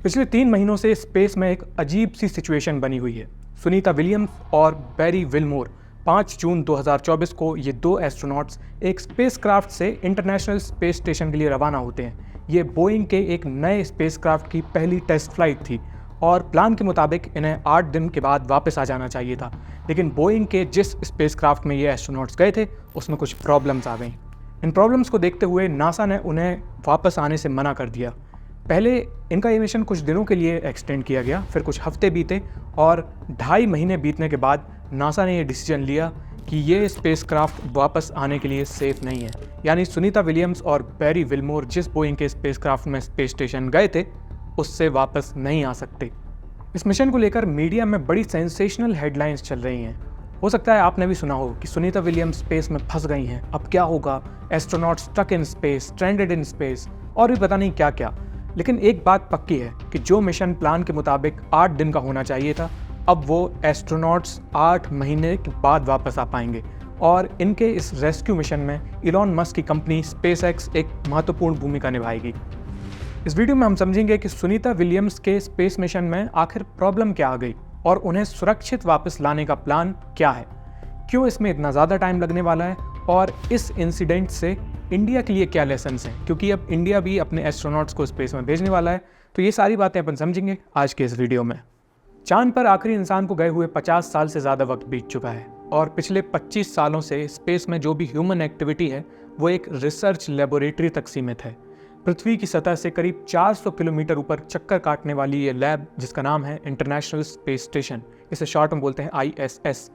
पिछले 3 महीनों से स्पेस में एक अजीब सी सिचुएशन बनी हुई है। सुनीता विलियम्स और बैरी विलमोर 5 जून 2024 को ये दो एस्ट्रोनॉट्स एक स्पेसक्राफ्ट से इंटरनेशनल स्पेस स्टेशन के लिए रवाना होते हैं। ये बोइंग के एक नए स्पेसक्राफ्ट की पहली टेस्ट फ्लाइट थी और प्लान के मुताबिक इन्हें 8 दिन के बाद वापस आ जाना चाहिए था। लेकिन बोइंग के जिस स्पेसक्राफ्ट में ये एस्ट्रोनॉट्स गए थे उसमें कुछ प्रॉब्लम्स आ गई। इन प्रॉब्लम्स को देखते हुए नासा ने उन्हें वापस आने से मना कर दिया। पहले इनका ये मिशन कुछ दिनों के लिए एक्सटेंड किया गया, फिर कुछ हफ्ते बीते और 2.5 महीने बीतने के बाद नासा ने ये डिसीजन लिया कि ये स्पेसक्राफ्ट वापस आने के लिए सेफ नहीं है। यानी सुनीता विलियम्स और बैरी विलमोर जिस बोइंग के स्पेसक्राफ्ट में स्पेस स्टेशन गए थे उससे वापस नहीं आ सकते। इस मिशन को लेकर मीडिया में बड़ी सेंसेशनल हेडलाइंस चल रही हैं। हो सकता है आपने भी सुना हो कि सुनीता विलियम्स स्पेस में फंस गई हैं, अब क्या होगा, astronaut stuck in space, stranded in space और भी पता नहीं क्या क्या। लेकिन एक बात पक्की है कि जो मिशन प्लान के मुताबिक 8 दिन का होना चाहिए था, अब वो एस्ट्रोनॉट्स 8 महीने के बाद वापस आ पाएंगे और इनके इस रेस्क्यू मिशन में इलॉन मस्क की कंपनी स्पेसएक्स एक महत्वपूर्ण भूमिका निभाएगी। इस वीडियो में हम समझेंगे कि सुनीता विलियम्स के स्पेस मिशन में आखिर प्रॉब्लम क्या आ गई और उन्हें सुरक्षित वापस लाने का प्लान क्या है, क्यों इसमें इतना ज़्यादा टाइम लगने वाला है और इस इंसिडेंट से इंडिया के लिए क्या लेसन्स हैं, क्योंकि अब इंडिया भी अपने एस्ट्रोनॉट्स को स्पेस में भेजने वाला है। तो ये सारी बातें अपन समझेंगे आज के इस वीडियो में। चांद पर आखिरी इंसान को गए हुए 50 साल से ज़्यादा वक्त बीत चुका है और पिछले 25 सालों से स्पेस में जो भी ह्यूमन एक्टिविटी है वो एक रिसर्च लेबोरेटरी तक सीमित है। पृथ्वी की सतह से करीब 400 किलोमीटर ऊपर चक्कर काटने वाली ये लैब, जिसका नाम है इंटरनेशनल स्पेस स्टेशन, इसे शॉर्ट में बोलते हैं ISS।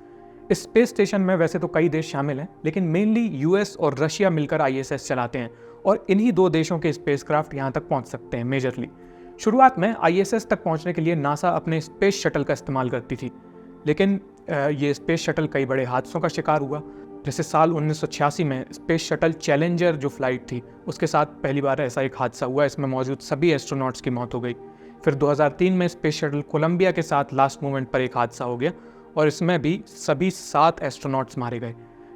इस स्पेस स्टेशन में वैसे तो कई देश शामिल हैं, लेकिन मेनली US और रशिया मिलकर ISS चलाते हैं और इन्हीं 2 देशों के स्पेसक्राफ्ट यहाँ तक पहुँच सकते हैं मेजरली। शुरुआत में ISS तक पहुँचने के लिए नासा अपने स्पेस शटल का इस्तेमाल करती थी, लेकिन ये स्पेस शटल कई बड़े हादसों का शिकार हुआ। जैसे साल 1986 में स्पेस शटल चैलेंजर जो फ्लाइट थी उसके साथ पहली बार ऐसा एक हादसा हुआ, इसमें मौजूद सभी एस्ट्रोनॉट्स की मौत हो गई। फिर 2003 में स्पेस शटल कोलंबिया के साथ लास्ट मोमेंट पर एक हादसा हो गया और इसमें भी सभी 7 एस्ट्रोनॉट्स मारे गए,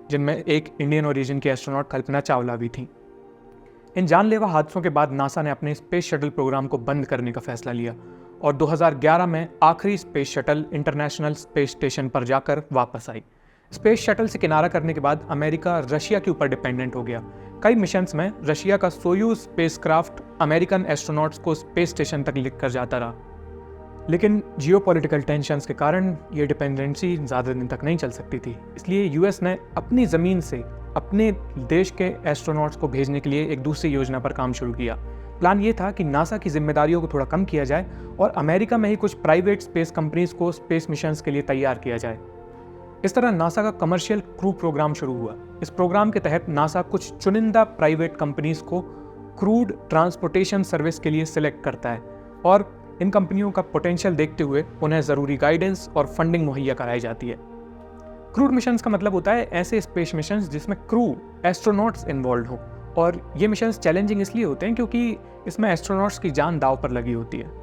जिनमें एक इंडियन ओरिजिन की एस्ट्रोनॉट कल्पना चावला भी थी। इन जानलेवा हादसों के बाद नासा ने अपने स्पेस शटल प्रोग्राम को बंद करने का फैसला लिया और 2011 में आखिरी space shuttle international space station पर जाकर वापस आई। स्पेस शटल से किनारा करने के बाद अमेरिका रशिया के ऊपर डिपेंडेंट हो गया। कई मिशंस में रशिया का सोयूज स्पेसक्राफ्ट अमेरिकन एस्ट्रोनॉट्स को स्पेस स्टेशन तक लेकर जाता रहा, लेकिन जियोपॉलिटिकल टेंशन्स के कारण ये डिपेंडेंसी ज़्यादा दिन तक नहीं चल सकती थी। इसलिए US ने अपनी ज़मीन से अपने देश के एस्ट्रोनॉट्स को भेजने के लिए एक दूसरी योजना पर काम शुरू किया। प्लान ये था कि नासा की जिम्मेदारियों को थोड़ा कम किया जाए और अमेरिका में ही कुछ प्राइवेट स्पेस कंपनीज को स्पेस मिशंस के लिए तैयार किया जाए। इस तरह नासा का कमर्शियल क्रू प्रोग्राम शुरू हुआ। इस प्रोग्राम के तहत नासा कुछ चुनिंदा प्राइवेट कंपनीज को क्रूड ट्रांसपोर्टेशन सर्विस के लिए सिलेक्ट करता है और इन कंपनियों का पोटेंशियल देखते हुए उन्हें ज़रूरी गाइडेंस और फंडिंग मुहैया कराई जाती है। क्रूड मिशंस का मतलब होता है ऐसे स्पेस मिशंस जिसमें क्रू एस्ट्रोनॉट्स इन्वॉल्व हो, और ये मिशंस चैलेंजिंग इसलिए होते हैं क्योंकि इसमें एस्ट्रोनॉट्स की जान दांव पर लगी होती है।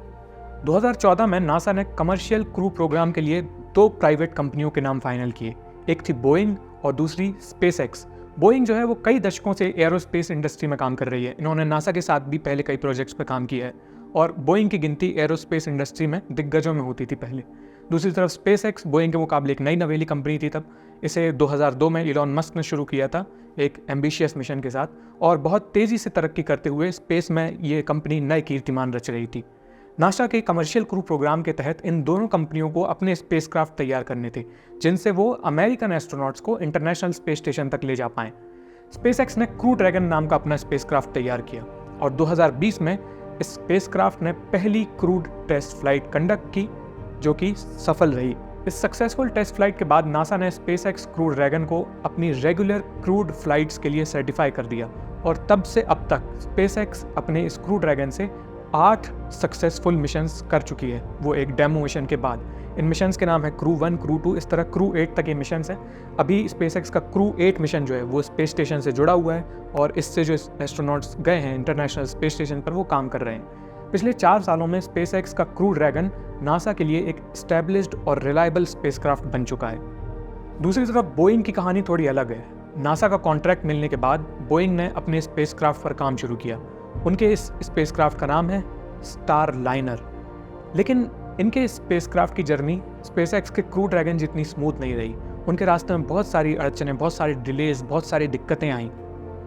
2014 में नासा ने कमर्शियल क्रू प्रोग्राम के लिए 2 प्राइवेट कंपनियों के नाम फाइनल किए। एक थी बोइंग और दूसरी स्पेसएक्स। बोइंग जो है वो कई दशकों से एरोस्पेस इंडस्ट्री में काम कर रही है। इन्होंने नासा के साथ भी पहले कई प्रोजेक्ट्स पर काम किया है और बोइंग की गिनती एरोस्पेस इंडस्ट्री में दिग्गजों में होती थी पहले। दूसरी तरफ स्पेसएक्स बोइंग के मुकाबले एक नई नवेली कंपनी थी तब। इसे 2002 में इलॉन मस्क ने शुरू किया था एक एम्बिशियस मिशन के साथ, और बहुत तेज़ी से तरक्की करते हुए स्पेस में ये कंपनी नए कीर्तिमान रच रही थी। नासा के कमर्शियल क्रू प्रोग्राम के तहत इन दोनों कंपनियों को अपने स्पेसक्राफ्ट तैयार करने थे जिनसे वो अमेरिकन एस्ट्रोनॉट्स को इंटरनेशनल स्पेस स्टेशन तक ले जा पाएं। स्पेसएक्स ने क्रू ड्रैगन नाम का अपना स्पेसक्राफ्ट तैयार किया और 2020 में इस स्पेसक्राफ्ट ने पहली क्रूड टेस्ट फ्लाइट कंडक्ट की, जो कि सफल रही। इस सक्सेसफुल टेस्ट फ्लाइट के बाद नासा ने स्पेसएक्स क्रू ड्रैगन को अपनी रेगुलर क्रूड फ्लाइट्स के लिए सर्टिफाई कर दिया और तब से अब तक स्पेसएक्स अपने इस क्रू ड्रैगन से 8 सक्सेसफुल मिशंस कर चुकी है, वो एक डेमो मिशन के बाद। इन मिशंस के नाम है क्रू 1, क्रू 2, इस तरह क्रू 8 तक ये मिशंस हैं। अभी स्पेसएक्स का क्रू 8 मिशन जो है वो स्पेस स्टेशन से जुड़ा हुआ है और इससे जो एस्ट्रोनॉट्स गए हैं इंटरनेशनल स्पेस स्टेशन पर वो काम कर रहे हैं। पिछले 4 सालों में स्पेसएक्स का क्रू ड्रैगन नासा के लिए एक एस्टैब्लिश्ड और रिलायबल स्पेसक्राफ्ट बन चुका है। दूसरी तरफ बोइंग की कहानी थोड़ी अलग है। नासा का कॉन्ट्रैक्ट मिलने के बाद बोइंग ने अपने स्पेसक्राफ्ट पर काम शुरू किया। उनके इस स्पेसक्राफ्ट का नाम है स्टार लाइनर लेकिन इनके स्पेसक्राफ्ट की जर्नी स्पेसएक्स के क्रू ड्रैगन जितनी स्मूथ नहीं रही। उनके रास्ते में बहुत सारी अड़चनें, बहुत सारी डिलेज, बहुत सारी दिक्कतें आईं।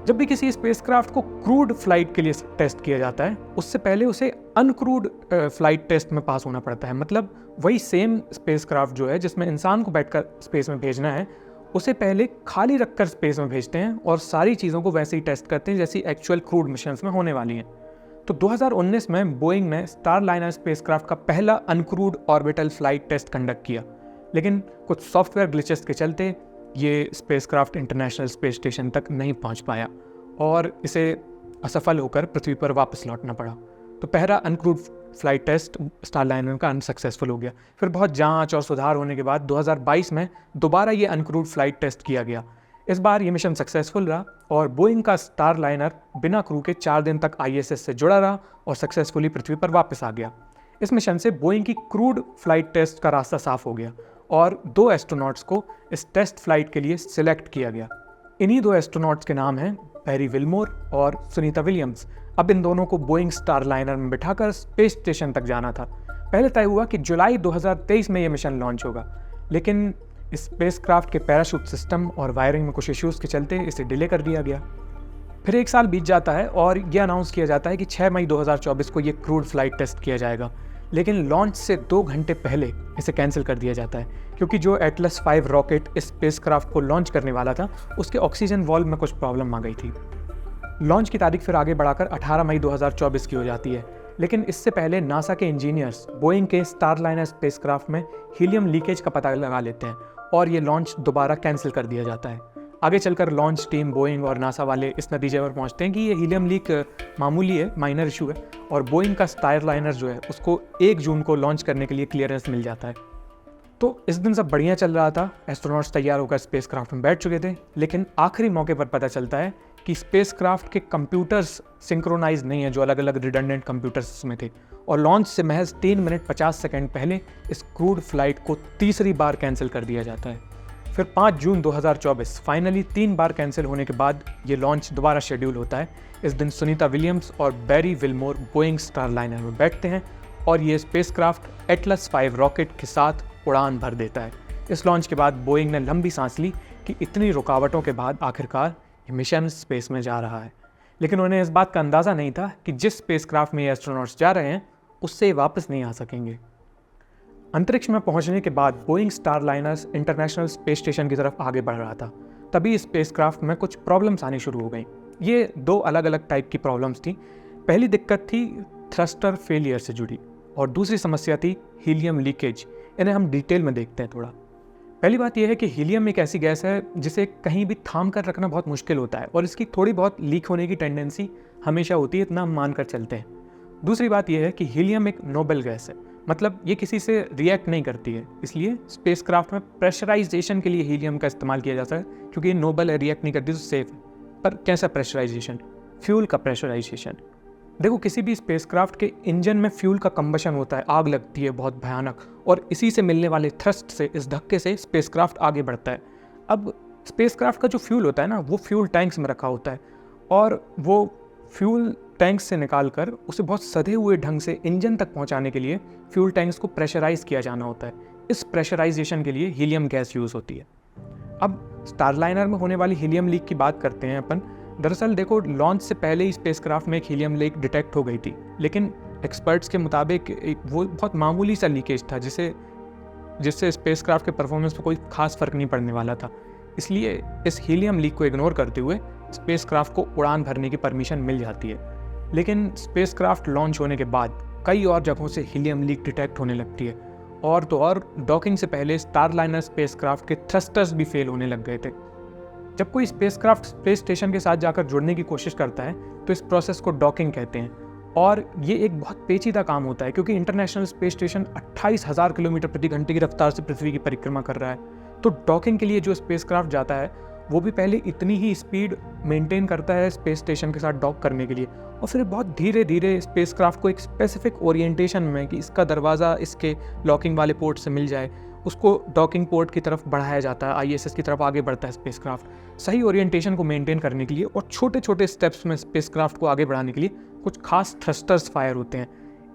जब भी किसी स्पेसक्राफ्ट को क्रूड फ्लाइट के लिए टेस्ट किया जाता है, उससे पहले उसे अनक्रूड फ्लाइट टेस्ट में पास होना पड़ता है। मतलब वही सेम स्पेसक्राफ्ट जो है जिसमें इंसान को बैठकर स्पेस में भेजना है, उसे पहले खाली रखकर स्पेस में भेजते हैं और सारी चीज़ों को वैसे ही टेस्ट करते हैं जैसी एक्चुअल क्रूड मिशंस में होने वाली हैं। तो 2019 में बोइंग ने स्टारलाइनर स्पेसक्राफ्ट का पहला uncrewed orbital flight test conduct किया, लेकिन कुछ सॉफ्टवेयर ग्लिचेस के चलते ये स्पेसक्राफ्ट इंटरनेशनल स्पेस स्टेशन तक नहीं पहुंच पाया और इसे असफल होकर पृथ्वी पर वापस लौटना पड़ा। तो पहला अनक्रूड फ्लाइट टेस्ट स्टारलाइनर का अनसक्सेसफुल हो गया। फिर बहुत जांच और सुधार होने के बाद 2022 में दोबारा ये अनक्रूड फ्लाइट टेस्ट किया गया। इस बार ये मिशन सक्सेसफुल रहा और बोइंग का स्टारलाइनर बिना क्रू के 4 दिन तक ISS से जुड़ा रहा और सक्सेसफुली पृथ्वी पर वापस आ गया। इस मिशन से बोइंग की क्रूड फ्लाइट टेस्ट का रास्ता साफ हो गया और 2 एस्ट्रोनॉट्स को इस टेस्ट फ्लाइट के लिए सिलेक्ट किया गया। इन्हीं 2 एस्ट्रोनॉट्स के नाम हैं बैरी विल्मोर और सुनीता विलियम्स। अब इन दोनों को बोइंग स्टारलाइनर में बिठाकर स्पेस स्टेशन तक जाना था। पहले तय हुआ कि जुलाई 2023 में ये मिशन लॉन्च होगा, लेकिन स्पेसक्राफ्ट के पैराशूट सिस्टम और वायरिंग में कुछ इश्यूज़ के चलते इसे डिले कर दिया गया। फिर 1 साल बीत जाता है और यह अनाउंस किया जाता है कि 6 मई 2024 को ये क्रूड फ्लाइट टेस्ट किया जाएगा, लेकिन लॉन्च से 2 घंटे पहले इसे कैंसिल कर दिया जाता है क्योंकि जो एटलस 5 रॉकेट इस स्पेसक्राफ्ट को लॉन्च करने वाला था उसके ऑक्सीजन वॉल्व में कुछ प्रॉब्लम आ गई थी। लॉन्च की तारीख फिर आगे बढ़ाकर 18 मई 2024 की हो जाती है, लेकिन इससे पहले नासा के इंजीनियर्स बोइंग के स्टारलाइनर स्पेसक्राफ्ट में हीलियम लीकेज का पता लगा लेते हैं और ये लॉन्च दोबारा कैंसिल कर दिया जाता है। आगे चलकर लॉन्च टीम, बोइंग और नासा वाले इस नतीजे पर पहुंचते हैं कि ये हीलियम लीक मामूली है, माइनर इशू है और बोइंग का स्टारलाइनर जो है उसको 1 जून को लॉन्च करने के लिए क्लियरेंस मिल जाता है। तो इस दिन सब बढ़िया चल रहा था, एस्ट्रोनॉट्स तैयार होकर स्पेसक्राफ्ट में बैठ चुके थे, लेकिन आखिरी मौके पर पता चलता है कि स्पेसक्राफ्ट के कंप्यूटर्स सिंक्रोनाइज नहीं है जो अलग अलग रिडंडेंट कंप्यूटर्स में थे और लॉन्च से महज 3 मिनट 50 सेकंड पहले इस क्रूड फ्लाइट को तीसरी बार कैंसिल कर दिया जाता है। फिर 5 जून 2024 फाइनली 3 बार कैंसिल होने के बाद ये लॉन्च दोबारा शेड्यूल होता है। इस दिन सुनीता विलियम्स और बैरी विल्मोर बोइंग स्टारलाइनर में बैठते हैं और ये स्पेसक्राफ्ट एटलस 5 रॉकेट के साथ उड़ान भर देता है। इस लॉन्च के बाद बोइंग ने लंबी सांस ली कि इतनी रुकावटों के बाद आखिरकार ये मिशन स्पेस में जा रहा है, लेकिन उन्हें इस बात का अंदाज़ा नहीं था कि जिस स्पेसक्राफ्ट में ये एस्ट्रोनॉट्स जा रहे हैं उससे वापस नहीं आ सकेंगे। अंतरिक्ष में पहुंचने के बाद Boeing Starliner international space station की तरफ आगे बढ़ रहा था। तभी स्पेसक्राफ्ट में कुछ प्रॉब्लम्स आनी शुरू हो गई। ये 2 अलग अलग टाइप की प्रॉब्लम्स थी। पहली दिक्कत थी थ्रस्टर फेलियर से जुड़ी और दूसरी समस्या थी हीलियम लीकेज। इन्हें हम डिटेल में देखते हैं थोड़ा। पहली बात यह है कि हीलियम एक ऐसी गैस है जिसे कहीं भी थाम कर रखना बहुत मुश्किल होता है और इसकी थोड़ी बहुत लीक होने की टेंडेंसी हमेशा होती है, इतना हम मान कर चलते हैं। दूसरी बात यह है कि हीलियम एक नोबल गैस है, मतलब ये किसी से रिएक्ट नहीं करती है, इसलिए स्पेसक्राफ्ट में प्रेशराइजेशन के लिए हीलियम का इस्तेमाल किया जाता है क्योंकि ये नोबल है, रिएक्ट नहीं करती तो सेफ है। पर कैसा प्रेशराइजेशन? फ्यूल का प्रेशराइजेशन। देखो, किसी भी स्पेसक्राफ्ट के इंजन में फ्यूल का कंबशन होता है, आग लगती है बहुत भयानक, और इसी से मिलने वाले थ्रस्ट से, इस धक्के से स्पेसक्राफ्ट आगे बढ़ता है। अब स्पेसक्राफ्ट का जो फ्यूल होता है ना, वो फ्यूल टैंक्स में रखा होता है और वो फ्यूल टैंक्स से निकालकर उसे बहुत सधे हुए ढंग से इंजन तक पहुंचाने के लिए फ्यूल टैंक्स को प्रेशराइज किया जाना होता है। इस प्रेशराइजेशन के लिए हीलियम गैस यूज़ होती है। अब स्टारलाइनर में होने वाली हीलियम लीक की बात करते हैं अपन। दरअसल देखो, लॉन्च से पहले ही स्पेसक्राफ्ट में एक हीलियम लीक डिटेक्ट हो गई थी, लेकिन एक्सपर्ट्स के मुताबिक वो बहुत मामूली सा लीकेज था जिससे स्पेसक्राफ्ट के परफॉर्मेंस पर कोई खास फर्क नहीं पड़ने वाला था। इसलिए इस हीलियम लीक को इग्नोर करते हुए स्पेसक्राफ्ट को उड़ान भरने की परमिशन मिल जाती है। लेकिन स्पेसक्राफ्ट लॉन्च होने के बाद कई और जगहों से हीलियम लीक डिटेक्ट होने लगती है और तो और डॉकिंग से पहले स्टारलाइनर स्पेसक्राफ्ट के थ्रस्टर्स भी फेल होने लग गए थे। जब कोई स्पेसक्राफ्ट स्पेस स्टेशन के साथ जाकर जुड़ने की कोशिश करता है तो इस प्रोसेस को डॉकिंग कहते हैं और ये एक बहुत पेचीदा काम होता है क्योंकि इंटरनेशनल स्पेस स्टेशन 28,000 किलोमीटर प्रति घंटे की रफ्तार से पृथ्वी की परिक्रमा कर रहा है। तो डॉकिंग के लिए जो स्पेसक्राफ्ट जाता है वो भी पहले इतनी ही स्पीड मेंटेन करता है स्पेस स्टेशन के साथ डॉक करने के लिए और फिर बहुत धीरे धीरे स्पेसक्राफ्ट को एक स्पेसिफिक ओरिएंटेशन में कि इसका दरवाज़ा इसके लॉकिंग वाले पोर्ट से मिल जाए, उसको डॉकिंग पोर्ट की तरफ बढ़ाया जाता है, ISS की तरफ आगे बढ़ता है स्पेसक्राफ्ट। सही ओरिएंटेशन को मेंटेन करने के लिए और छोटे छोटे स्टेप्स में स्पेसक्राफ्ट को आगे बढ़ाने के लिए कुछ खास थ्रस्टर्स फायर होते हैं।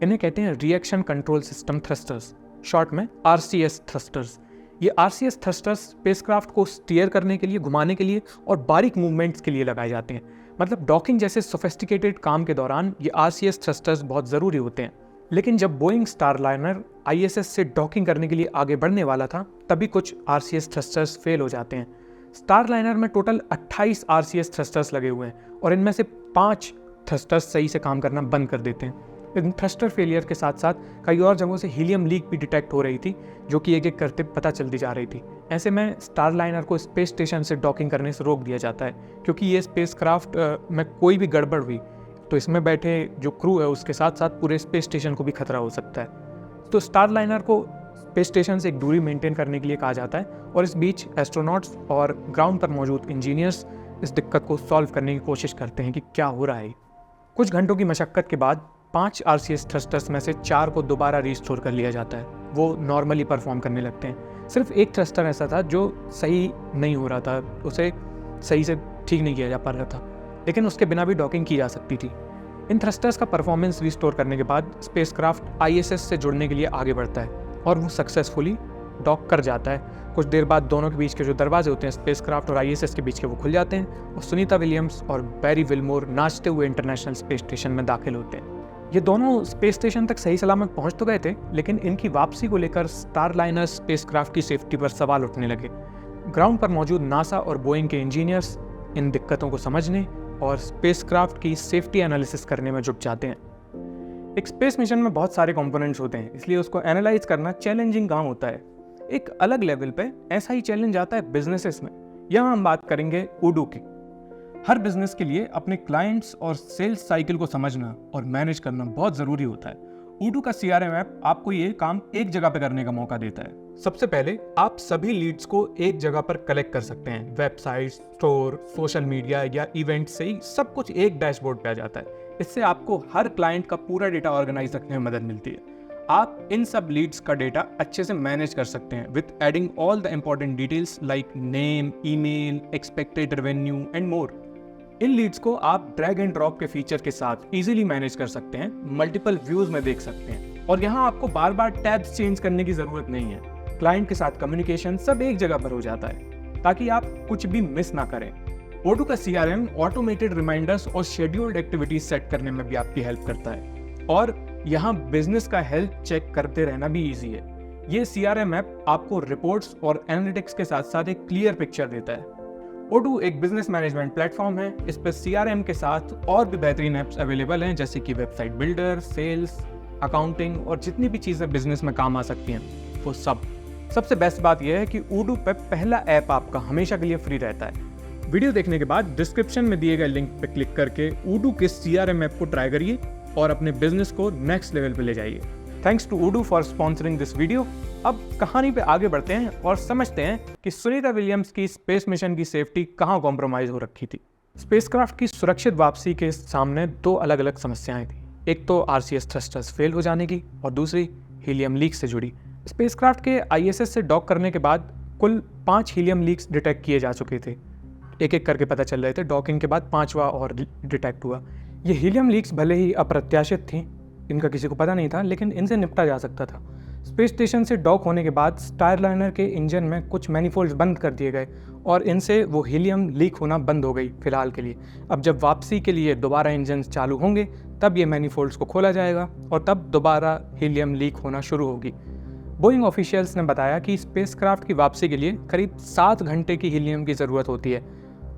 इन्हें कहते हैं reaction control system thrusters, short में RCS थ्रस्टर्स। ये RCS थ्रस्टर्स स्पेसक्राफ्ट को स्टीयर करने के लिए, घुमाने के लिए और बारीक मूवमेंट्स के लिए लगाए जाते हैं। मतलब डॉकिंग जैसे सोफिस्टिकेटेड काम के दौरान ये RCS थ्रस्टर्स बहुत ज़रूरी होते हैं। लेकिन जब बोइंग स्टारलाइनर ISS से डॉकिंग करने के लिए आगे बढ़ने वाला था, तभी कुछ RCS थ्रस्टर्स फेल हो जाते हैं। स्टारलाइनर में टोटल 28 RCS थ्रस्टर्स लगे हुए हैं और इनमें से 5 थ्रस्टर्स सही से काम करना बंद कर देते हैं। इन थ्रस्टर फेलियर के साथ साथ कई और जगहों से हीलियम लीक भी डिटेक्ट हो रही थी, जो कि एक एक करते पता चलती जा रही थी। ऐसे में स्टारलाइनर को स्पेस स्टेशन से डॉकिंग करने से रोक दिया जाता है, क्योंकि ये स्पेसक्राफ्ट में कोई भी गड़बड़ हुई तो इसमें बैठे जो क्रू है उसके साथ साथ पूरे स्पेस स्टेशन को भी खतरा हो सकता है। तो स्टारलाइनर को स्पेस स्टेशन से एक दूरी मेंटेन करने के लिए कहा जाता है और इस बीच एस्ट्रोनॉट्स और ग्राउंड पर मौजूद इंजीनियर्स इस दिक्कत को सॉल्व करने की कोशिश करते हैं कि क्या हो रहा है। कुछ घंटों की मशक्कत के बाद 5 RCS थ्रस्टर्स में से 4 को दोबारा रिस्टोर कर लिया जाता है। वो नॉर्मली परफॉर्म करने लगते हैं। सिर्फ एक थ्रस्टर ऐसा था जो सही नहीं हो रहा था, उसे सही से ठीक नहीं किया जा पा रहा था, लेकिन उसके बिना भी डॉकिंग की जा सकती थी। इन थ्रस्टर्स का परफॉर्मेंस रिस्टोर करने के बाद स्पेसक्राफ्ट ISS से जुड़ने के लिए आगे बढ़ता है और वो सक्सेसफुली डॉक कर जाता है। कुछ देर बाद दोनों के बीच के जो दरवाजे होते हैं स्पेसक्राफ्ट और ISS के बीच के, वो खुल जाते हैं और सुनीता विलियम्स और बैरी विलमोर नाचते हुए इंटरनेशनल स्पेस स्टेशन में दाखिल होते हैं। ये दोनों स्पेस स्टेशन तक सही सलामत पहुंच तो गए थे, लेकिन इनकी वापसी को लेकर स्टारलाइनर स्पेसक्राफ्ट की सेफ्टी पर सवाल उठने लगे। ग्राउंड पर मौजूद नासा और बोइंग के इंजीनियर्स इन दिक्कतों को समझने और स्पेसक्राफ्ट की सेफ्टी एनालिसिस करने में जुट जाते हैं। एक स्पेस मिशन में बहुत सारे कंपोनेंट्स होते हैं, इसलिए उसको एनालाइज करना चैलेंजिंग काम होता है। एक अलग लेवल पे ऐसा ही चैलेंज आता है बिजनेसेस में। यहाँ हम बात करेंगे उडू की। हर बिजनेस के लिए अपने क्लाइंट्स और सेल्स साइकिल को समझना और मैनेज करना बहुत ज़रूरी होता है। उडू का CRM ऐप आपको ये काम एक जगह पे करने का मौका देता है। सबसे पहले आप सभी लीड्स को एक जगह पर कलेक्ट कर सकते हैं। वेबसाइट, स्टोर, सोशल मीडिया या इवेंट से ही सब कुछ एक डैशबोर्ड पे आ जाता है। इससे आपको हर क्लाइंट का पूरा डेटा ऑर्गेनाइज रखने में मदद मिलती है। आप इन सब लीड्स का डेटा अच्छे से मैनेज कर सकते हैं with adding all the important details like name, email, expected revenue and more. इन लीड्स को आप ड्रैग एंड ड्रॉप के फीचर के साथ इजीली मैनेज कर सकते हैं, मल्टीपल व्यूज में देख सकते हैं और यहाँ आपको बार बार टैब्स चेंज करने की जरूरत नहीं है। क्लाइंट के साथ कम्युनिकेशन सब एक जगह पर हो जाता है ताकि आप कुछ भी मिस ना करें। ओडू का CRM ऑटोमेटेड रिमाइंडर्स और शेड्यूल्ड एक्टिविटीज सेट करने में भी आपकी हेल्प करता है और यहाँ बिजनेस का हेल्थ चेक करते रहना भी ईजी है। ये CRM ऐप आपको रिपोर्ट्स और एनालिटिक्स के साथ साथ एक क्लियर पिक्चर देता है। ओडू एक बिजनेस मैनेजमेंट प्लेटफॉर्म है। इस पर CRM के साथ और भी बेहतरीन ऐप्स अवेलेबल हैं, जैसे कि वेबसाइट बिल्डर, सेल्स, अकाउंटिंग और जितनी भी चीज़ें बिजनेस में काम आ सकती हैं वो सब। सबसे बेस्ट बात यह है कि ओडू पे पहला ऐप आपका हमेशा के लिए फ्री रहता है। वीडियो देखने के बाद डिस्क्रिप्शन में दिए गए लिंक पर क्लिक करके ओडू के CRM ऐप को ट्राई करिए और अपने बिजनेस को नेक्स्ट लेवल पे ले जाइए। Thanks to Odoo for sponsoring this video. अब कहानी पे आगे बढ़ते हैं और समझते हैं कि सुनीता विलियम्स की स्पेस मिशन की सेफ्टी कहाँ कॉम्प्रोमाइज हो रखी थी। स्पेसक्राफ्ट की सुरक्षित वापसी के सामने 2 अलग अलग समस्याएं थी। एक तो RCS थ्रस्टर्स फेल हो जाने की और दूसरी हीलियम लीक से जुड़ी। स्पेसक्राफ्ट के ISS से डॉक करने के बाद कुल 5 हीलियम लीक्स डिटेक्ट किए जा चुके थे। एक एक करके पता चल रहे थे। डॉकिंग के बाद 5वां और डिटेक्ट हुआ। ये हीलियम लीक्स भले ही अप्रत्याशित थी, इनका किसी को पता नहीं था, लेकिन इनसे निपटा जा सकता था। स्पेस स्टेशन से डॉक होने के बाद स्टारलाइनर के इंजन में कुछ मैनिफोल्ड्स बंद कर दिए गए और इनसे वो हीलियम लीक होना बंद हो गई फिलहाल के लिए। अब जब वापसी के लिए दोबारा इंजन चालू होंगे तब ये मैनिफोल्ड्स को खोला जाएगा और तब दोबारा हीलियम लीक होना शुरू होगी। बोइंग ऑफिशियल्स ने बताया कि स्पेसक्राफ्ट की वापसी के लिए करीब 7 घंटे की हीलियम की ज़रूरत होती है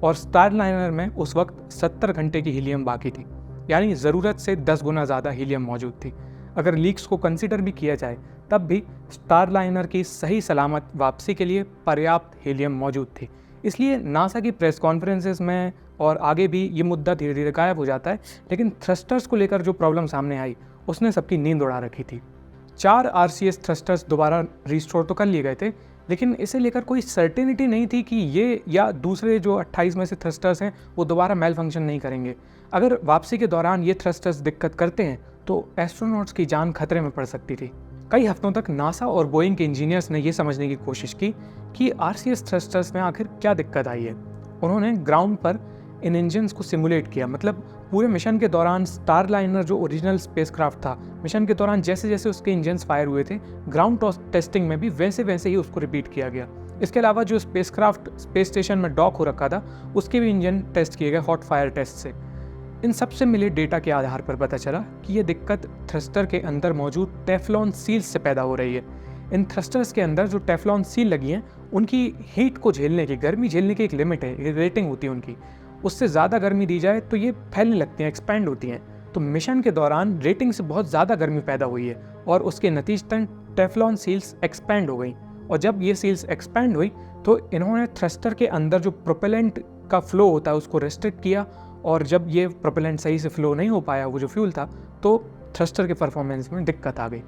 और स्टारलाइनर में उस वक्त 70 घंटे की हीलियम बाकी थी, यानी ज़रूरत से 10 गुना ज़्यादा हीलियम मौजूद थी। अगर लीक्स को कंसीडर भी किया जाए तब भी स्टारलाइनर की सही सलामत वापसी के लिए पर्याप्त हीलियम मौजूद थी। इसलिए नासा की प्रेस कॉन्फ्रेंसेस में और आगे भी ये मुद्दा धीरे धीरे गायब हो जाता है, लेकिन थ्रस्टर्स को लेकर जो प्रॉब्लम सामने आई उसने सबकी नींद उड़ा रखी थी। 4 RCS थ्रस्टर्स दोबारा रिस्टोर तो कर लिए गए थे, लेकिन इसे लेकर कोई सर्टेनिटी नहीं थी कि ये या दूसरे जो 28 में से थ्रस्टर्स हैं वो दोबारा मेल फंक्शन नहीं करेंगे। अगर वापसी के दौरान ये थ्रस्टर्स दिक्कत करते हैं तो एस्ट्रोनॉट्स की जान खतरे में पड़ सकती थी। कई हफ्तों तक नासा और बोइंग के इंजीनियर्स ने यह समझने की कोशिश की कि RCS थ्रस्टर्स में आखिर क्या दिक्कत आई है। उन्होंने ग्राउंड पर इन इंजन्स को सिमुलेट किया, मतलब पूरे मिशन के दौरान स्टारलाइनर जो ओरिजिनल स्पेसक्राफ्ट था, मिशन के दौरान जैसे जैसे उसके इंजन्स फायर हुए थे, ग्राउंड टेस्टिंग में भी वैसे वैसे ही उसको रिपीट किया गया। इसके अलावा जो स्पेसक्राफ्ट स्पेस स्टेशन में डॉक हो रखा था, उसके भी इंजन टेस्ट किए गए हॉट फायर टेस्ट से। इन सबसे मिले डेटा के आधार पर पता चला कि ये दिक्कत थ्रस्टर के अंदर मौजूद टेफ्लॉन सील्स से पैदा हो रही है। इन थ्रस्टर्स के अंदर जो टेफ्लॉन सील लगी हैं, उनकी हीट को झेलने की, गर्मी झेलने की एक लिमिट है, एक रेटिंग होती है उनकी। उससे ज़्यादा गर्मी दी जाए तो ये फैलने लगती हैं, एक्सपैंड होती हैं। तो मिशन के दौरान रेटिंग से बहुत ज़्यादा गर्मी पैदा हुई है और उसके नतीजतन टेफ्लॉन सील्स एक्सपैंड हो गई। और जब ये सील्स एक्सपैंड हुई तो इन्होंने थ्रस्टर के अंदर जो प्रोपेलेंट का फ्लो होता है उसको रेस्ट्रिक्ट किया, और जब ये प्रोपेलेंट सही से फ्लो नहीं हो पाया, वो जो फ्यूल था, तो थ्रस्टर के परफॉर्मेंस में दिक्कत आ गई।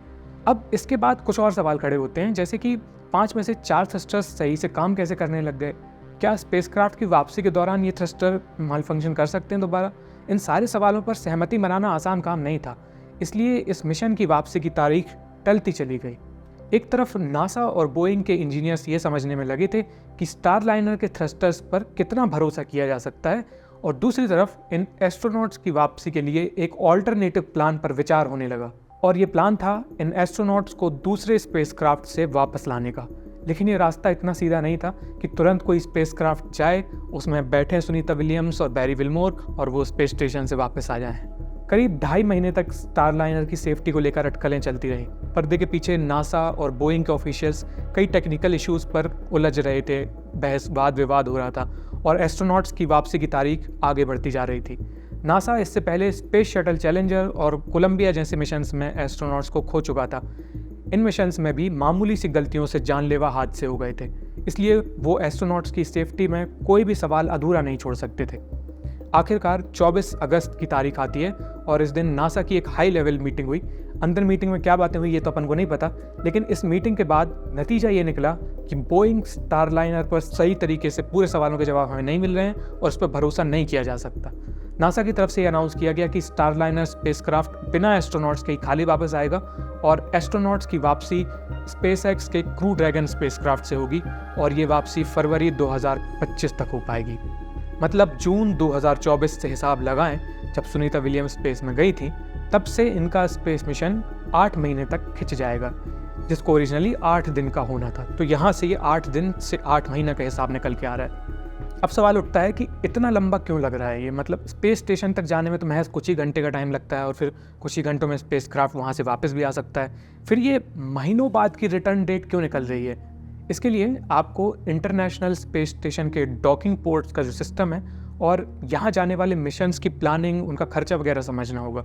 अब इसके बाद कुछ और सवाल खड़े होते हैं, जैसे कि 5 में से 4 थ्रस्टर्स सही से काम कैसे करने लग गए? क्या स्पेसक्राफ्ट की वापसी के दौरान ये थ्रस्टर माल फंक्शन कर सकते हैं दोबारा? इन सारे सवालों पर सहमति बनाना आसान काम नहीं था, इसलिए इस मिशन की वापसी की तारीख टलती चली गई। एक तरफ नासा और बोइंग के इंजीनियर्स ये समझने में लगे थे कि स्टारलाइनर के थ्रस्टर्स पर कितना भरोसा किया जा सकता है, और दूसरी तरफ इन एस्ट्रोनॉट्स की वापसी के लिए एक ऑल्टरनेटिव प्लान पर विचार होने लगा। और ये प्लान था इन एस्ट्रोनॉट्स को दूसरे स्पेसक्राफ्ट से वापस लाने का। लेकिन ये रास्ता इतना सीधा नहीं था कि तुरंत कोई स्पेसक्राफ्ट जाए, उसमें बैठे सुनीता विलियम्स और बैरी विल्मोर और वो स्पेस स्टेशन से वापस आ जाएं। करीब 2.5 महीने तक स्टारलाइनर की सेफ्टी को लेकर अटकलें चलती रहीं। पर्दे के पीछे नासा और बोइंग के ऑफिशियल्स कई टेक्निकल इश्यूज पर उलझ रहे थे, बहस वाद विवाद हो रहा था और एस्ट्रोनॉट्स की वापसी की तारीख आगे बढ़ती जा रही थी। नासा इससे पहले स्पेस शटल चैलेंजर और कोलंबिया जैसे मिशंस में एस्ट्रोनॉट्स को खो चुका था। इन मिशंस में भी मामूली सी गलतियों से जानलेवा हादसे हो गए थे, इसलिए वो एस्ट्रोनॉट्स की सेफ्टी में कोई भी सवाल अधूरा नहीं छोड़ सकते थे। आखिरकार 24 अगस्त की तारीख आती है और इस दिन नासा की एक हाई लेवल मीटिंग हुई। अंदर मीटिंग में क्या बातें हुई ये तो अपन को नहीं पता, लेकिन इस मीटिंग के बाद नतीजा ये निकला कि बोइंग स्टारलाइनर पर सही तरीके से पूरे सवालों के जवाब हमें नहीं मिल रहे हैं और उस पर भरोसा नहीं किया जा सकता। नासा की तरफ से अनाउंस किया गया कि स्टारलाइनर स्पेसक्राफ्ट बिना एस्ट्रोनॉट्स के खाली वापस आएगा और एस्ट्रोनॉट्स की वापसी स्पेसएक्स के क्रू ड्रैगन स्पेसक्राफ्ट से होगी और ये वापसी फरवरी 2025 तक हो पाएगी। मतलब जून 2024 से हिसाब लगाएं, जब सुनीता विलियम्स स्पेस में गई थी, तब से इनका स्पेस मिशन 8 महीने तक खिंच जाएगा, जिसको ओरिजिनली 8 दिन का होना था। तो यहाँ से ये 8 दिन से 8 महीने का हिसाब निकल के आ रहा है। अब सवाल उठता है कि इतना लंबा क्यों लग रहा है ये? मतलब स्पेस स्टेशन तक जाने में तो महज कुछ ही घंटे का टाइम लगता है और फिर कुछ ही घंटों में स्पेसक्राफ्ट वहाँ से वापस भी आ सकता है। फिर ये महीनों बाद की रिटर्न डेट क्यों निकल रही है? इसके लिए आपको इंटरनेशनल स्पेस स्टेशन के डॉकिंग पोर्ट्स का जो सिस्टम है और यहाँ जाने वाले मिशंस की प्लानिंग, उनका खर्चा वगैरह समझना होगा।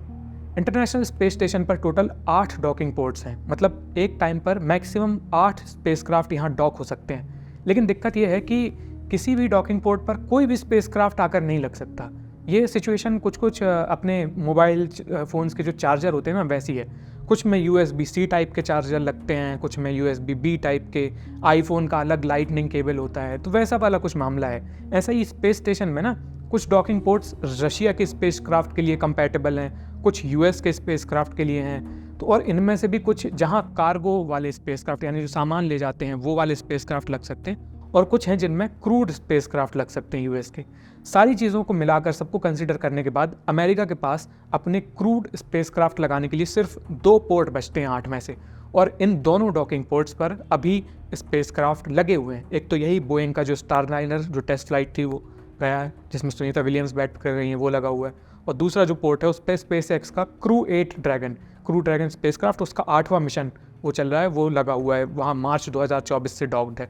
इंटरनेशनल स्पेस स्टेशन पर टोटल 8 डॉकिंग पोर्ट्स हैं, मतलब एक टाइम पर मैक्सिमम 8 स्पेसक्राफ्ट यहाँ डॉक हो सकते हैं। लेकिन दिक्कत यह है कि किसी भी डॉकिंग पोर्ट पर कोई भी स्पेसक्राफ्ट आकर नहीं लग सकता। ये सिचुएशन कुछ अपने मोबाइल फ़ोन्स के जो चार्जर होते हैं ना, वैसी है। कुछ में USB-C टाइप के चार्जर लगते हैं, कुछ में USB-B टाइप के, आईफोन का अलग लाइटनिंग केबल होता है, तो वैसा वाला कुछ मामला है। ऐसा ही स्पेस स्टेशन में ना कुछ डॉकिंग पोर्ट्स रशिया के स्पेसक्राफ्ट के लिए कंपैटिबल हैं, कुछ US के स्पेसक्राफ्ट के लिए हैं, तो और इनमें से भी कुछ जहाँ कार्गो वाले स्पेसक्राफ्ट यानी जो सामान ले जाते हैं वो वाले स्पेसक्राफ्ट लग सकते हैं, और कुछ हैं जिनमें क्रूड स्पेसक्राफ्ट लग सकते हैं US के। सारी चीज़ों को मिलाकर सबको कंसीडर करने के बाद अमेरिका के पास अपने क्रूड स्पेसक्राफ्ट लगाने के लिए सिर्फ 2 पोर्ट बचते हैं 8 में से, और इन दोनों डॉकिंग पोर्ट्स पर अभी स्पेसक्राफ्ट लगे हुए हैं। एक तो यही बोइंग का जो स्टारलाइनर जो टेस्ट फ्लाइट थी वो गया है, जिसमें सुनीता विलियम्स बैठ कर रही हैं, वो लगा हुआ है, और दूसरा जो पोर्ट है उस पर स्पेसएक्स का क्रू ड्रैगन स्पेसक्राफ्ट, उसका 8वां मिशन वो चल रहा है, वो लगा हुआ है, वहाँ मार्च 2024 से डॉक्ड है।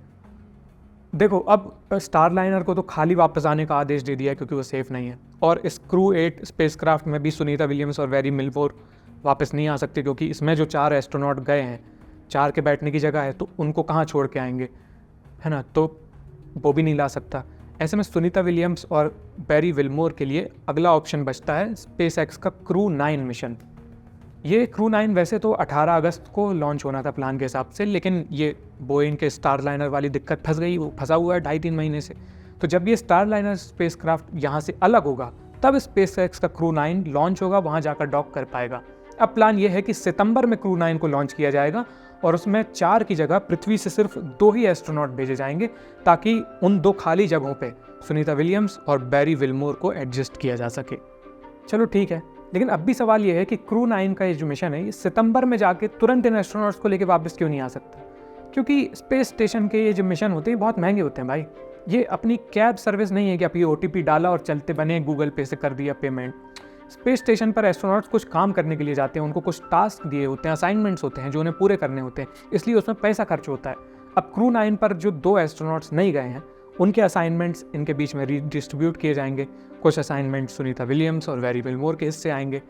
देखो, अब स्टारलाइनर को तो खाली वापस आने का आदेश दे दिया है क्योंकि वो सेफ़ नहीं है, और इस क्रू 8 स्पेसक्राफ्ट में भी सुनीता विलियम्स और बैरी विल्मोर वापस नहीं आ सकते क्योंकि इसमें जो 4 एस्ट्रोनॉट गए हैं, 4 के बैठने की जगह है, तो उनको कहाँ छोड़ के आएंगे, है ना? तो वो भी नहीं ला सकता। ऐसे में सुनीता विलियम्स और बैरी विल्मोर के लिए अगला ऑप्शन बचता है स्पेसएक्स का क्रू 9 मिशन। ये क्रू 9 वैसे तो 18 अगस्त को लॉन्च होना था प्लान के हिसाब से, लेकिन ये बोइंग के स्टारलाइनर वाली दिक्कत फंस गई, वो फंसा हुआ है 2.5-3 महीने से। तो जब ये स्टारलाइनर स्पेसक्राफ्ट यहाँ से अलग होगा तब स्पेसएक्स का क्रू 9 लॉन्च होगा, वहाँ जाकर डॉक कर पाएगा। अब प्लान ये है कि सितंबर में क्रू 9 को लॉन्च किया जाएगा और उसमें 4 की जगह पृथ्वी से सिर्फ 2 ही एस्ट्रोनॉट भेजे जाएंगे ताकि उन 2 खाली जगहों पे सुनीता विलियम्स और बैरी विल्मोर को एडजस्ट किया जा सके। चलो ठीक है, लेकिन अब भी सवाल ये है कि क्रू 9 का ये जो मिशन है ये सितंबर में जाके तुरंत इन एस्ट्रोनॉट्स को लेके वापस क्यों नहीं आ सकता? क्योंकि स्पेस स्टेशन के ये जो मिशन होते हैं बहुत महंगे होते हैं भाई। ये अपनी कैब सर्विस नहीं है कि आप ये OTP डाला और चलते बने, गूगल पे से कर दिया पेमेंट। स्पेस स्टेशन पर एस्ट्रोनॉट्स कुछ काम करने के लिए जाते हैं, उनको कुछ टास्क दिए होते हैं, असाइनमेंट्स होते हैं जो उन्हें पूरे करने होते हैं, इसलिए उसमें पैसा खर्च होता है। अब क्रू 9 पर जो 2 एस्ट्रोनॉट्स नहीं गए हैं उनके असाइनमेंट्स इनके बीच में रीडिस्ट्रीब्यूट किए जाएंगे। कुछ असाइनमेंट्स सुनीता विलियम्स और बैरी विल्मोर के हिस्से आएंगे।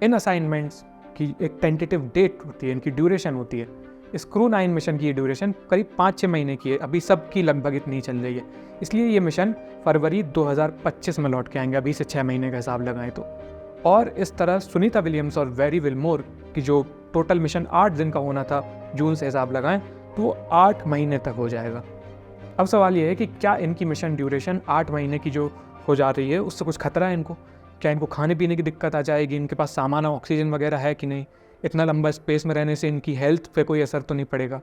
इन असाइनमेंट्स की एक टेंटेटिव डेट होती है, इनकी ड्यूरेशन होती है। इस क्रू 9 मिशन की ये ड्यूरेशन करीब 5-6 महीने की है, अभी सबकी लगभग इतनी चल रही है, इसलिए ये मिशन फरवरी 2025 में लौट के आएंगे, अभी से 6 महीने का हिसाब लगाएं तो। और इस तरह सुनीता विलियम्स और बैरी विल्मोर की जो टोटल मिशन 8 दिन का होना था, जून से हिसाब लगाएं तो 8 महीने तक हो जाएगा। अब सवाल ये है कि क्या इनकी मिशन ड्यूरेशन 8 महीने की जो हो जा रही है उससे कुछ खतरा है इनको? क्या इनको खाने पीने की दिक्कत आ जाएगी? इनके पास सामान ऑक्सीजन वगैरह है कि नहीं? इतना लंबा स्पेस में रहने से इनकी हेल्थ पे कोई असर तो नहीं पड़ेगा?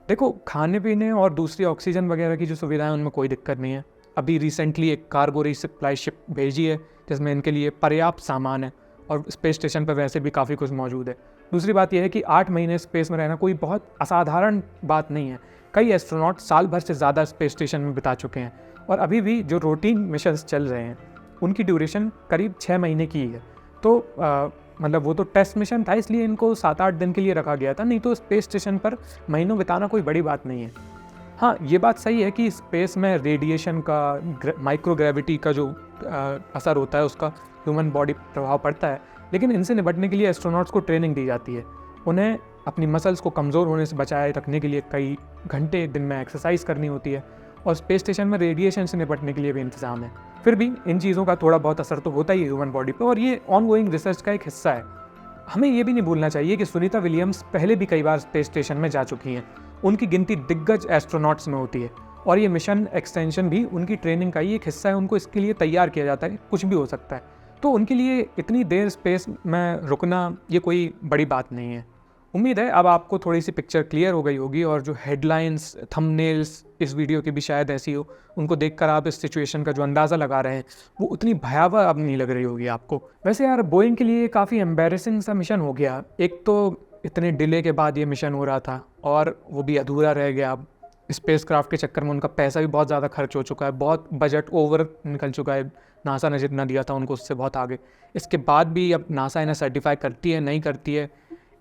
देखो, खाने पीने और दूसरी ऑक्सीजन वगैरह की जो सुविधाएं उनमें कोई दिक्कत नहीं है। अभी रिसेंटली एक कार्गो रिसप्लाई शिप भेजी है जिसमें इनके लिए पर्याप्त सामान है और स्पेस स्टेशन पर वैसे भी काफ़ी कुछ मौजूद है। दूसरी बात यह है कि 8 महीने स्पेस में रहना कोई बहुत असाधारण बात नहीं है। कई एस्ट्रोनॉट साल भर से ज़्यादा स्पेस स्टेशन में बिता चुके हैं और अभी भी जो रूटीन मिशंस चल रहे हैं उनकी ड्यूरेशन करीब 6 महीने की है। तो मतलब वो तो टेस्ट मिशन था, इसलिए इनको 7-8 दिन के लिए रखा गया था, नहीं तो स्पेस स्टेशन पर महीनों बिताना कोई बड़ी बात नहीं है। हाँ, ये बात सही है कि स्पेस में रेडिएशन का, माइक्रोग्रेविटी का जो असर होता है उसका ह्यूमन बॉडी प्रभाव पड़ता है, लेकिन इनसे निपटने के लिए एस्ट्रोनॉट्स को ट्रेनिंग दी जाती है। उन्हें अपनी मसल्स को कमज़ोर होने से बचाए रखने के लिए कई घंटे दिन में एक्सरसाइज करनी होती है और स्पेस स्टेशन में रेडिएशन से निपटने के लिए भी इंतजाम है। फिर भी इन चीज़ों का थोड़ा बहुत असर तो होता ही है ह्यूमन बॉडी पर और ये ऑनगोइंग रिसर्च का एक हिस्सा है। हमें ये भी नहीं भूलना चाहिए कि सुनीता विलियम्स पहले भी कई बार स्पेस स्टेशन में जा चुकी हैं। उनकी गिनती दिग्गज एस्ट्रोनॉट्स में होती है और ये मिशन एक्सटेंशन भी उनकी ट्रेनिंग का ही एक हिस्सा है। उनको इसके लिए तैयार किया जाता है, कुछ भी हो सकता है, तो उनके लिए इतनी देर स्पेस में रुकना ये कोई बड़ी बात नहीं है। उम्मीद है अब आपको थोड़ी सी पिक्चर क्लियर हो गई होगी और जो हेडलाइंस, थंबनेल्स इस वीडियो की भी शायद ऐसी हो, उनको देखकर आप इस सिचुएशन का जो अंदाज़ा लगा रहे हैं वो उतनी भयावह अब नहीं लग रही होगी आपको। वैसे यार, बोइंग के लिए काफ़ी एम्बैरेसिंग सा मिशन हो गया। एक तो इतने डिले के बाद ये मिशन हो रहा था और वो भी अधूरा रह गया। अब स्पेस क्राफ्ट के चक्कर में उनका पैसा भी बहुत ज़्यादा खर्च हो चुका है, बहुत बजट ओवर निकल चुका है। नासा ने जितना दिया था उनको उससे बहुत आगे। इसके बाद भी अब नासा इन्हें सर्टिफाई करती है नहीं करती है,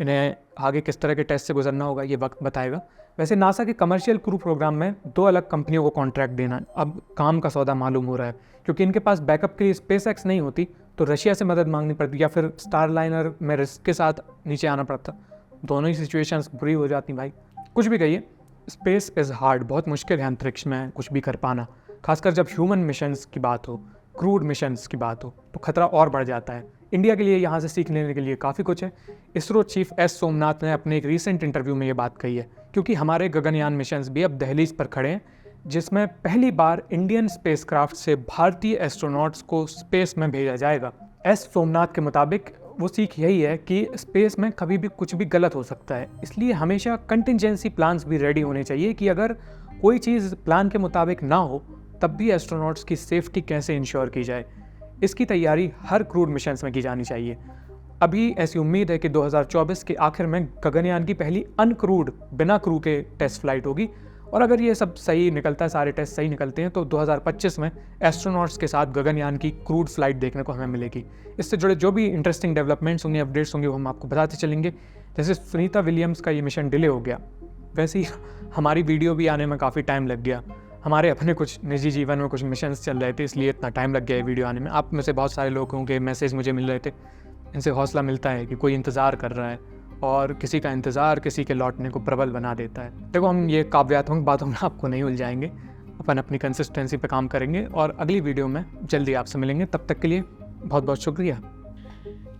इन्हें आगे किस तरह के टेस्ट से गुजरना होगा ये वक्त बताएगा। वैसे नासा के कमर्शियल क्रू प्रोग्राम में 2 अलग कंपनियों को कॉन्ट्रैक्ट देना अब काम का सौदा मालूम हो रहा है, क्योंकि इनके पास बैकअप के लिए स्पेसएक्स नहीं होती तो रशिया से मदद मांगनी पड़ती या फिर स्टारलाइनर में रिस्क के साथ नीचे आना पड़ता। दोनों ही सिचुएशंस बुरी हो जाती भाई। कुछ भी कहिए, स्पेस इज़ हार्ड, बहुत मुश्किल है अंतरिक्ष में कुछ भी कर पाना, खासकर जब ह्यूमन मिशंस की बात हो, क्रूड मिशंस की बात हो तो खतरा और बढ़ जाता है। इंडिया के लिए यहाँ से सीख लेने के लिए काफ़ी कुछ है। इसरो चीफ एस सोमनाथ ने अपने एक रीसेंट इंटरव्यू में ये बात कही है, क्योंकि हमारे गगनयान मिशंस भी अब दहलीज पर खड़े हैं, जिसमें पहली बार इंडियन स्पेसक्राफ्ट से भारतीय एस्ट्रोनॉट्स को स्पेस में भेजा जाएगा। एस सोमनाथ के मुताबिक वो सीख यही है कि स्पेस में कभी भी कुछ भी गलत हो सकता है, इसलिए हमेशा कंटिजेंसी प्लान्स भी रेडी होने चाहिए कि अगर कोई चीज़ प्लान के मुताबिक ना हो तब भी एस्ट्रोनॉट्स की सेफ्टी कैसे इंश्योर की जाए। इसकी तैयारी हर क्रूड मिशंस में की जानी चाहिए। अभी ऐसी उम्मीद है कि 2024 के आखिर में गगनयान की पहली अनक्रूड, बिना क्रू के टेस्ट फ्लाइट होगी और अगर ये सब सही निकलता है, सारे टेस्ट सही निकलते हैं तो 2025 में एस्ट्रोनॉट्स के साथ गगनयान की क्रूड फ्लाइट देखने को हमें मिलेगी। इससे जुड़े जो भी इंटरेस्टिंग डेवलपमेंट्स होंगे, अपडेट्स होंगे, वो हम आपको बताते चलेंगे। जैसे सुनीता विलियम्स का ये मिशन डिले हो गया, वैसे ही हमारी वीडियो भी आने में काफ़ी टाइम लग गया। हमारे अपने कुछ निजी जीवन में कुछ मिशंस चल रहे थे, इसलिए इतना टाइम लग गया है वीडियो आने में। आप में से बहुत सारे लोगों के मैसेज मुझे मिल रहे थे, इनसे हौसला मिलता है कि कोई इंतज़ार कर रहा है और किसी का इंतज़ार किसी के लौटने को प्रबल बना देता है। देखो, हम ये काव्यात्मक बातों में आपको नहीं उलझाएंगे, अपन अपनी कंसिस्टेंसी पे काम करेंगे और अगली वीडियो में जल्दी आपसे मिलेंगे। तब तक के लिए बहुत बहुत शुक्रिया।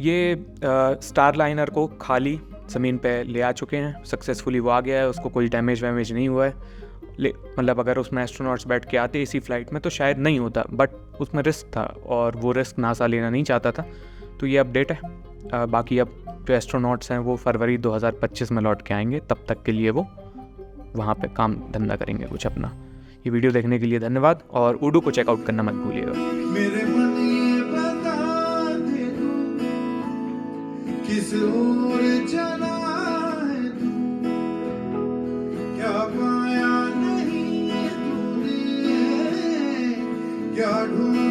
ये स्टारलाइनर को खाली ज़मीन पे ले आ चुके हैं, सक्सेसफुली वो आ गया है, उसको कोई डैमेज वैमेज नहीं हुआ है। मतलब अगर उसमें एस्ट्रोनॉट्स बैठ के आते इसी फ्लाइट में तो शायद नहीं होता, बट उसमें रिस्क था और वो रिस्क नासा लेना नहीं चाहता था, तो ये अपडेट है। बाकी अब जो एस्ट्रोनॉट्स हैं वो फरवरी 2025 में लौट के आएंगे, तब तक के लिए वो वहाँ पे काम धंधा करेंगे कुछ अपना। ये वीडियो देखने के लिए धन्यवाद और उडू को चेकआउट करना मत भूलिएगा। ओर चला है तू, क्या पाया नहीं तूने, क्या ढूंढ